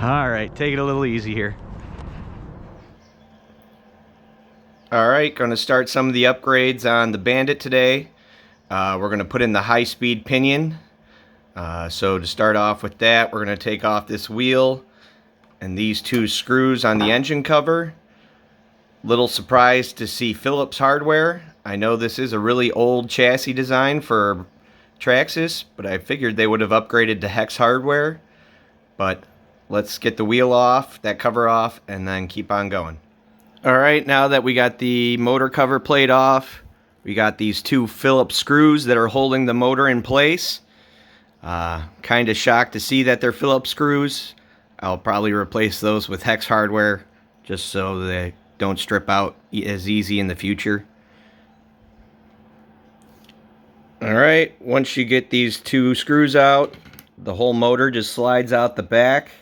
All right, take it a little easy here. All right, going to start some of the upgrades on the Bandit today. We're going to put in the high-speed pinion. So to start off with that, we're going to take off this wheel and these two screws on the engine cover. Little surprised to see Phillips hardware. I know this is a really old chassis design for Traxxas, but I figured they would have upgraded to hex hardware. But let's get the wheel off, that cover off, and then keep on going. Alright, now that we got the motor cover plate off, we got these two Phillips screws that are holding the motor in place. Kind of shocked to see that they're Phillips screws. I'll probably replace those with hex hardware just so they don't strip out as easy in the future. Alright, once you get these two screws out, the whole motor just slides out the back.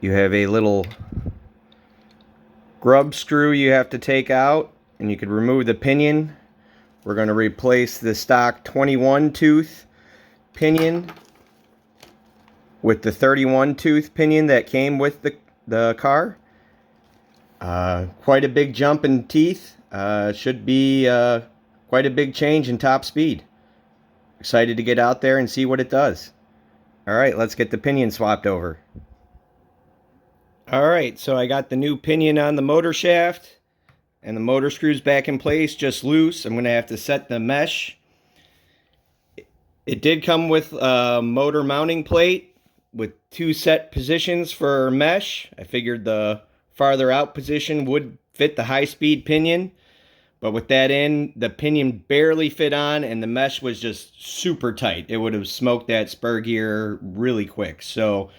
You have a little grub screw you have to take out, and you can remove the pinion. We're going to replace the stock 21 tooth pinion with the 31 tooth pinion that came with the car. Quite a big jump in teeth. Should be quite a big change in top speed. Excited to get out there and see what it does. Alright, let's get the pinion swapped over. Alright, so I got the new pinion on the motor shaft and the motor screws back in place, just loose. I'm going to have to set the mesh. It did come with a motor mounting plate with two set positions for mesh. I figured the farther out position would fit the high-speed pinion, but with that in, the pinion barely fit on and the mesh was just super tight. It would have smoked that spur gear really quick. So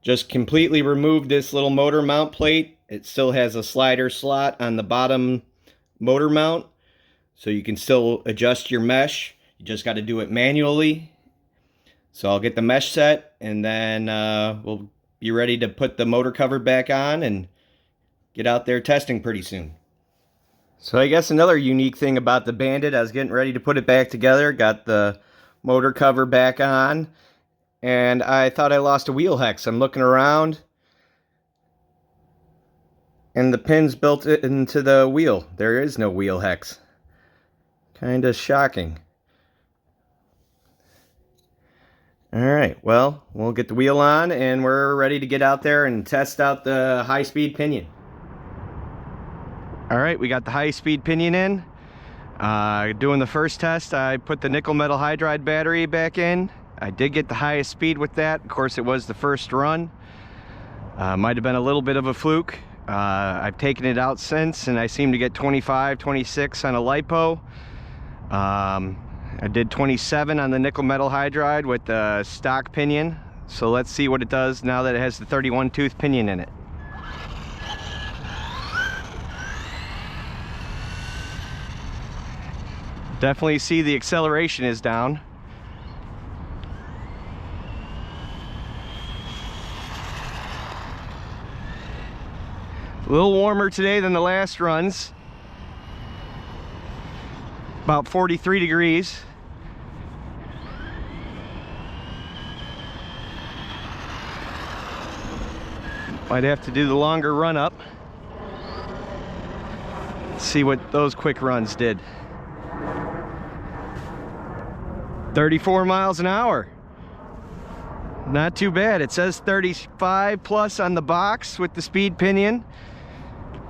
just completely removed this little motor mount plate. It still has a slider slot on the bottom motor mount, so you can still adjust your mesh. You just got to do it manually. So I'll get the mesh set, and then we'll be ready to put the motor cover back on and get out there testing pretty soon. So I guess another unique thing about the Bandit, I was getting ready to put it back together, got the motor cover back on, and I thought I lost a wheel hex. I'm looking around, and the pin's built into the wheel. There is no wheel hex. Kind of shocking. Alright, well, we'll get the wheel on and we're ready to get out there and test out the high-speed pinion. Alright, we got the high-speed pinion in. Doing the first test, I put the nickel metal hydride battery back in. I did get the highest speed with that. Of course, it was the first run. Might have been a little bit of a fluke. I've taken it out since and I seem to get 25, 26 on a Lipo. I did 27 on the nickel metal hydride with the stock pinion. So let's see what it does now that it has the 31 tooth pinion in it. Definitely see the acceleration is down. A little warmer today than the last runs. About 43 degrees. Might have to do the longer run up. Let's see what those quick runs did. 34 miles an hour. Not too bad. It says 35 plus on the box with the speed pinion.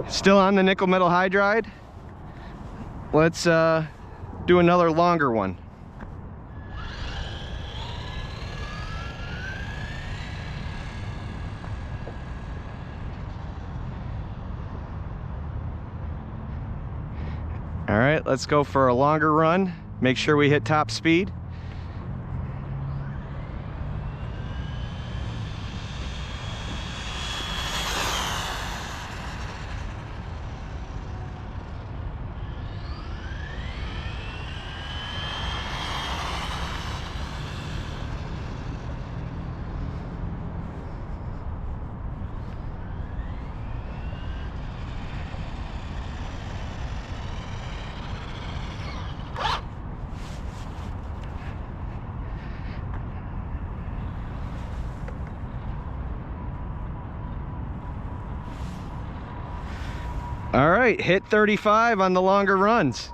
Still on the nickel metal hydride. Let's do another longer one. All right, let's go for a longer run. Make sure we hit top speed. right, hit 35 on the longer runs.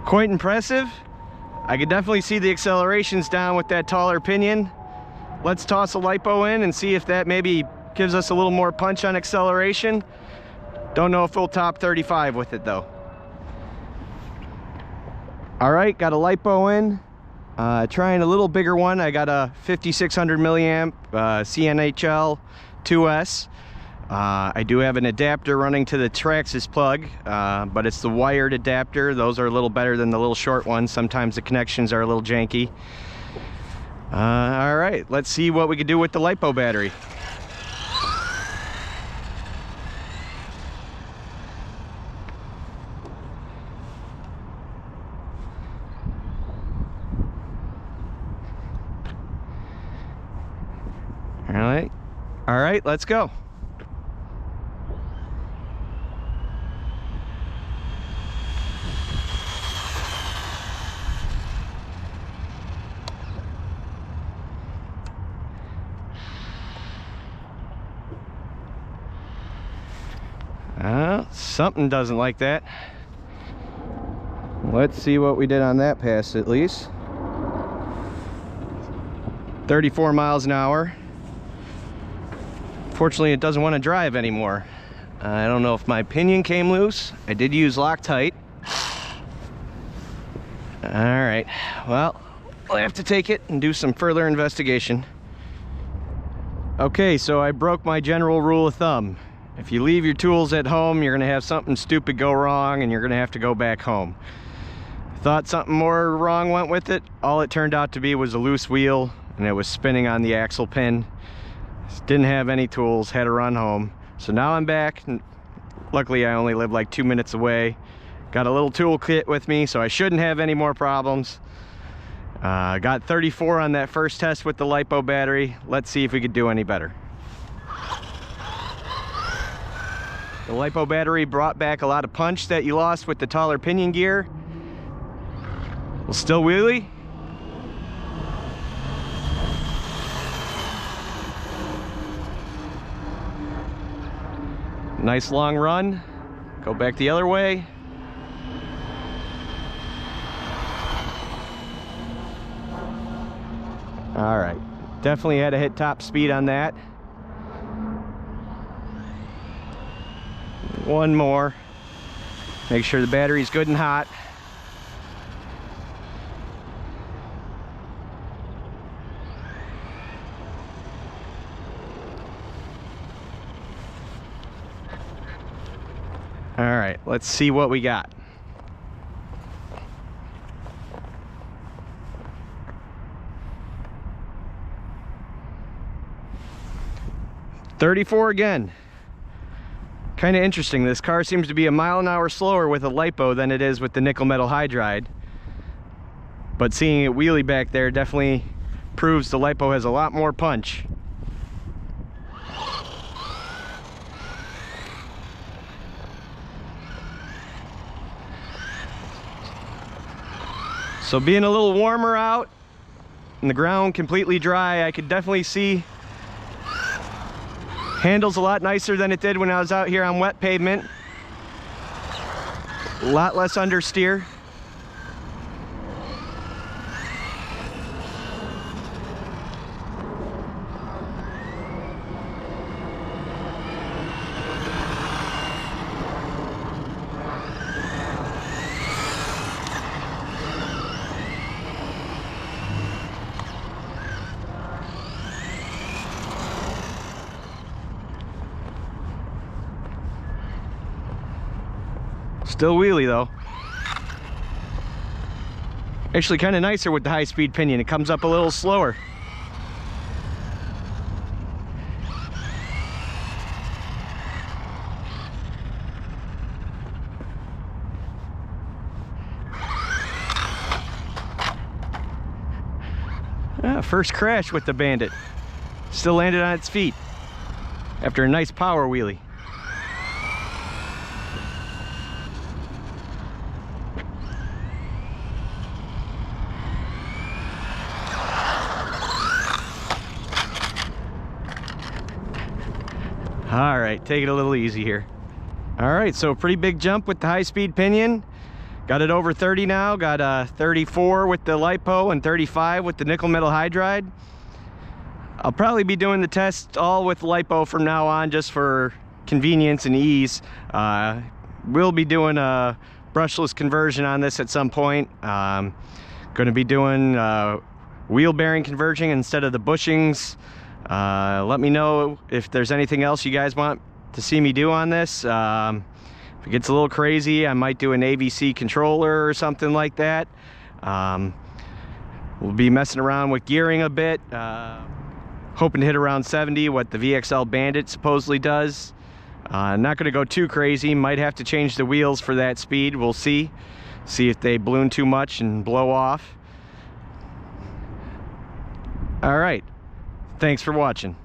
Quite impressive. I could definitely see the accelerations down with that taller pinion. Let's toss a Lipo in and see if that maybe gives us a little more punch on acceleration. Don't know if we'll top 35 with it though. All right, got a Lipo in. Trying a little bigger one. I got a 5600 milliamp CNHL 2S. I do have an adapter running to the Traxxas plug, but it's the wired adapter. Those are a little better than the little short ones. Sometimes the connections are a little janky. All right, let's see what we can do with the Lipo battery. All right, let's go. Something doesn't like that. Let's see what we did on that pass at least. 34 miles an hour. Fortunately, it doesn't want to drive anymore. I don't know if my pinion came loose. I did use Loctite. All right, well, I'll have to take it and do some further investigation. Okay, so I broke my general rule of thumb. If you leave your tools at home, you're gonna have something stupid go wrong and you're gonna have to go back home. Thought something more wrong went with it. All it turned out to be was a loose wheel and it was spinning on the axle pin. Didn't have any tools, had to run home. So now I'm back. Luckily, I only live like 2 minutes away. Got a little tool kit with me, so I shouldn't have any more problems. Got 34 on that first test with the Lipo battery. Let's see if we could do any better. The Lipo battery brought back a lot of punch that you lost with the taller pinion gear. We'll still wheelie. Nice long run. Go back the other way. All right, definitely had to hit top speed on that. One more. Make sure the battery's good and hot. All right, let's see what we got. $34 again. Kind of interesting. This car seems to be a mile an hour slower with a Lipo than it is with the nickel metal hydride. But seeing it wheelie back there definitely proves the Lipo has a lot more punch. So being a little warmer out and the ground completely dry, I could definitely see handles a lot nicer than it did when I was out here on wet pavement. A lot less understeer. Still wheelie though. Actually kind of nicer with the high-speed pinion. It comes up a little slower. First crash with the Bandit. Still landed on its feet after a nice power wheelie. All right, take it a little easy here. All right, so pretty big jump with the high-speed Pinion. Got it over 30 now. Got 34 with the Lipo and 35 with the nickel metal hydride. I'll probably be doing the test all with Lipo from now on, just for convenience and ease. We'll be doing a brushless conversion on this at some point. Going to be doing wheel bearing converging instead of the bushings. Let me know if there's anything else you guys want to see me do on this. If it gets a little crazy, I might do an AVC controller or something like that. We'll be messing around with gearing a bit. Hoping to hit around 70, what the VXL Bandit supposedly does. Not going to go too crazy. Might have to change the wheels for that speed. We'll see. See if they balloon too much and blow off. All right. Thanks for watching.